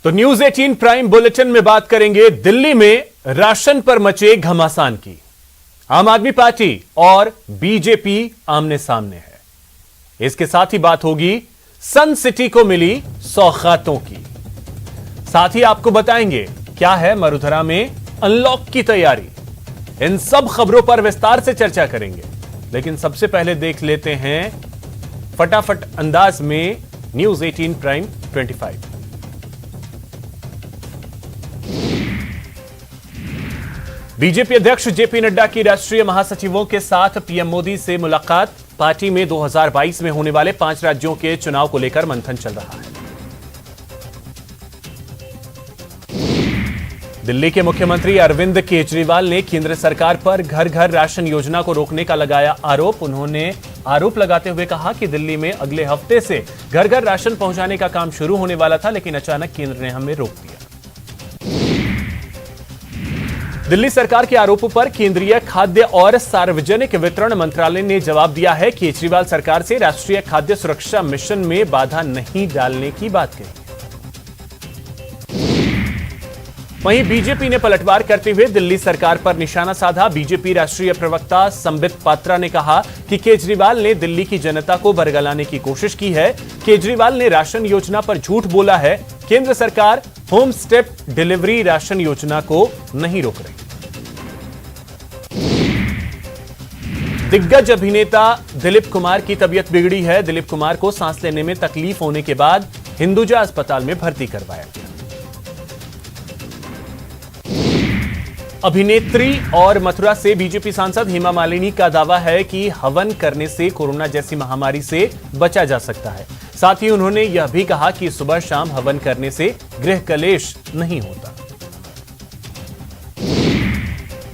तो news 18 prime bulletin में बात करेंगे दिल्ली में राशन पर मचे घमासान की। आम आदमी पार्टी और बीजेपी आमने सामने है। इसके साथ ही बात होगी सन सिटी को मिली सौगातों की। साथ ही आपको बताएंगे क्या है मरुधरा में अनलॉक की तैयारी। इन सब खबरों पर विस्तार से चर्चा करेंगे, लेकिन सबसे पहले देख लेते हैं फटाफट अंदाज में न्यूज 18 प्राइम 25। बीजेपी अध्यक्ष जेपी नड्डा की राष्ट्रीय महासचिवों के साथ पीएम मोदी से मुलाकात। पार्टी में 2022 में होने वाले 5 राज्यों के चुनाव को लेकर मंथन चल रहा है। दिल्ली के मुख्यमंत्री अरविंद केजरीवाल ने केंद्र सरकार पर घर घर राशन योजना को रोकने का लगाया आरोप। उन्होंने आरोप लगाते हुए कहा कि दिल्ली में अगले हफ्ते से घर घर राशन पहुंचाने का काम शुरू होने वाला था, लेकिन अचानक केंद्र ने हमें रोक दिया। दिल्ली सरकार के आरोपों पर केंद्रीय खाद्य और सार्वजनिक वितरण मंत्रालय ने जवाब दिया है। केजरीवाल सरकार से राष्ट्रीय खाद्य सुरक्षा मिशन में बाधा नहीं डालने की बात कही। वहीं बीजेपी ने पलटवार करते हुए दिल्ली सरकार पर निशाना साधा। बीजेपी राष्ट्रीय प्रवक्ता संबित पात्रा ने कहा कि केजरीवाल ने दिल्ली की जनता को बरगलाने की कोशिश की है। केजरीवाल ने राशन योजना पर झूठ बोला है। केंद्र सरकार होम स्टेप डिलीवरी राशन योजना को नहीं रोक रही। दिग्गज अभिनेता दिलीप कुमार की तबीयत बिगड़ी है। दिलीप कुमार को सांस लेने में तकलीफ होने के बाद हिंदुजा अस्पताल में भर्ती करवाया गया। अभिनेत्री और मथुरा से बीजेपी सांसद हेमा मालिनी का दावा है कि हवन करने से कोरोना जैसी महामारी से बचा जा सकता है। साथ ही उन्होंने यह भी कहा कि सुबह शाम हवन करने से गृह कलेश नहीं होता।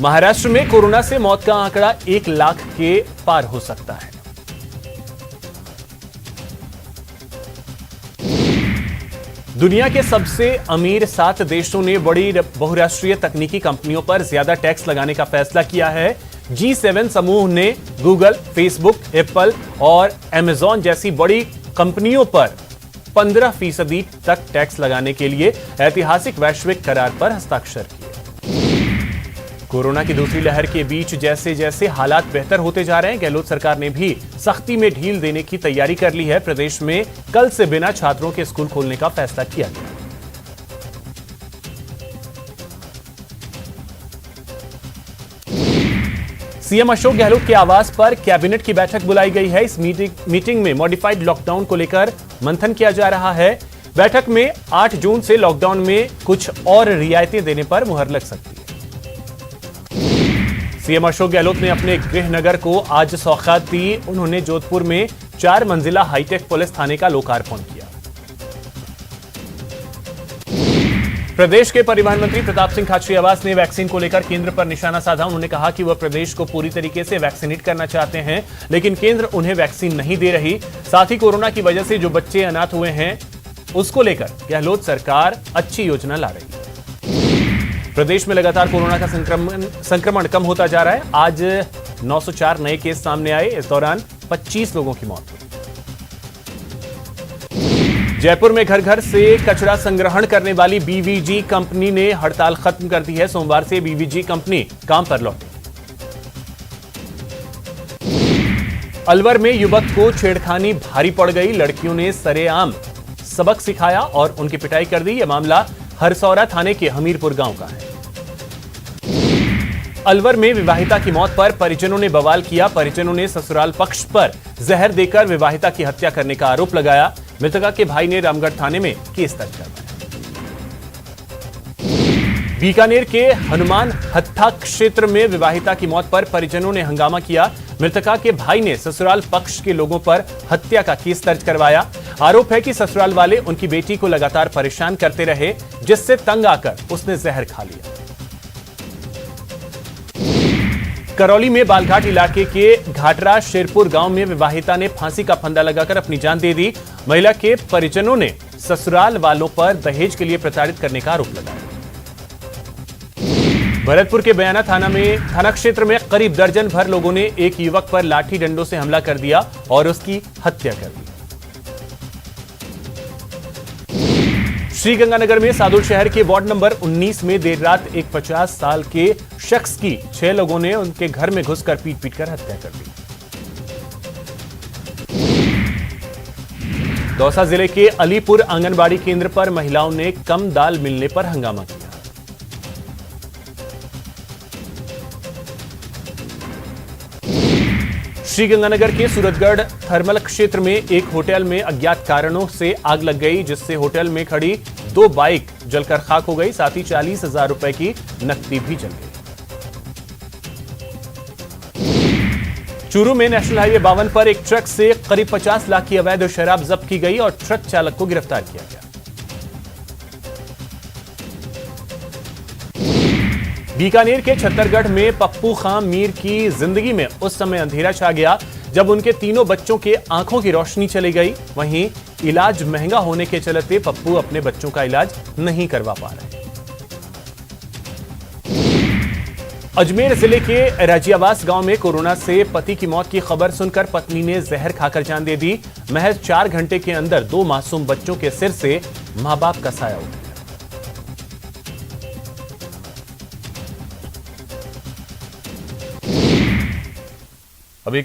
महाराष्ट्र में कोरोना से मौत का आंकड़ा 1 लाख के पार हो सकता है। दुनिया के सबसे अमीर 7 देशों ने बड़ी बहुराष्ट्रीय तकनीकी कंपनियों पर ज्यादा टैक्स लगाने का फैसला किया है। G7 समूह ने गूगल, फेसबुक, एप्पल और अमेजॉन जैसी बड़ी कंपनियों पर 15% तक टैक्स लगाने के लिए ऐतिहासिक वैश्विक करार पर हस्ताक्षर किए। कोरोना की दूसरी लहर के बीच जैसे जैसे हालात बेहतर होते जा रहे हैं, गहलोत सरकार ने भी सख्ती में ढील देने की तैयारी कर ली है। प्रदेश में कल से बिना छात्रों के स्कूल खोलने का फैसला किया गया। सीएम अशोक गहलोत के आवास पर कैबिनेट की बैठक बुलाई गई है। इस मीटिंग में मॉडिफाइड लॉकडाउन को लेकर मंथन किया जा रहा है। बैठक में 8 जून से लॉकडाउन में कुछ और रियायतें देने पर मुहर लग सकती है। सीएम अशोक गहलोत ने अपने गृह नगर को आज सौगात दी। उन्होंने जोधपुर में 4 मंजिला हाईटेक पुलिस थाने का लोकार्पण किया। प्रदेश के परिवहन मंत्री प्रताप सिंह खाचरियावास ने वैक्सीन को लेकर केंद्र पर निशाना साधा। उन्होंने कहा कि वह प्रदेश को पूरी तरीके से वैक्सीनेट करना चाहते हैं, लेकिन केंद्र उन्हें वैक्सीन नहीं दे रही। साथ ही कोरोना की वजह से जो बच्चे अनाथ हुए हैं उसको लेकर गहलोत सरकार अच्छी योजना ला रही है। प्रदेश में लगातार कोरोना का संक्रमण कम होता जा रहा है। आज 904 नए केस सामने आए। इस दौरान 25 लोगों की मौत हुई। जयपुर में घर घर से कचरा संग्रहण करने वाली बीवीजी कंपनी ने हड़ताल खत्म कर दी है। सोमवार से बीवीजी कंपनी काम पर लौटी। अलवर में युवक को छेड़खानी भारी पड़ गई। लड़कियों ने सरेआम सबक सिखाया और उनकी पिटाई कर दी। यह मामला हरसौरा थाने के हमीरपुर गांव का है। अलवर में विवाहिता की मौत पर परिजनों ने बवाल किया। परिजनों ने ससुराल पक्ष पर जहर देकर विवाहिता की हत्या करने का आरोप लगाया। मृतका के भाई ने रामगढ़ थाने में केस दर्ज करवाया। बीकानेर के हनुमान हत्था क्षेत्र में विवाहिता की मौत पर परिजनों ने हंगामा किया। मृतका के भाई ने ससुराल पक्ष के लोगों पर हत्या का केस दर्ज करवाया। आरोप है कि ससुराल वाले उनकी बेटी को लगातार परेशान करते रहे, जिससे तंग आकर उसने जहर खा लिया। करौली में बालघाट इलाके के घाटरा शेरपुर गांव में विवाहिता ने फांसी का फंदा लगाकर अपनी जान दे दी। महिला के परिजनों ने ससुराल वालों पर दहेज के लिए प्रताड़ित करने का आरोप लगाया। भरतपुर के बयाना थाना क्षेत्र में करीब दर्जन भर लोगों ने एक युवक पर लाठी डंडों से हमला कर दिया और उसकी हत्या कर दी। श्रीगंगानगर में सादुल शहर के वार्ड नंबर 19 में देर रात एक 50 साल के शख्स की 6 लोगों ने उनके घर में घुसकर पीट कर हत्या कर दी। दौसा जिले के अलीपुर आंगनबाड़ी केंद्र पर महिलाओं ने कम दाल मिलने पर हंगामा किया। श्रीगंगानगर के सूरतगढ़ थर्मल क्षेत्र में एक होटल में अज्ञात कारणों से आग लग गई, जिससे होटल में खड़ी 2 बाइक जलकर खाक हो गई। साथ ही 40,000 रुपए की नकदी भी जल गई। चूरू में नेशनल हाईवे 52 पर एक ट्रक से करीब 50 लाख की अवैध शराब जब्त की गई और ट्रक चालक को गिरफ्तार किया गया। बीकानेर के छत्तरगढ़ में पप्पू खां मीर की जिंदगी में उस समय अंधेरा छा गया जब उनके तीनों बच्चों के आंखों की रोशनी चली गई। वहीं इलाज महंगा होने के चलते पप्पू अपने बच्चों का इलाज नहीं करवा पा रहे। अजमेर जिले के राजियावास गांव में कोरोना से पति की मौत की खबर सुनकर पत्नी ने जहर खाकर जान दे दी। महज 4 घंटे के अंदर 2 मासूम बच्चों के सिर से मां बाप का साया उठ गया। अब एक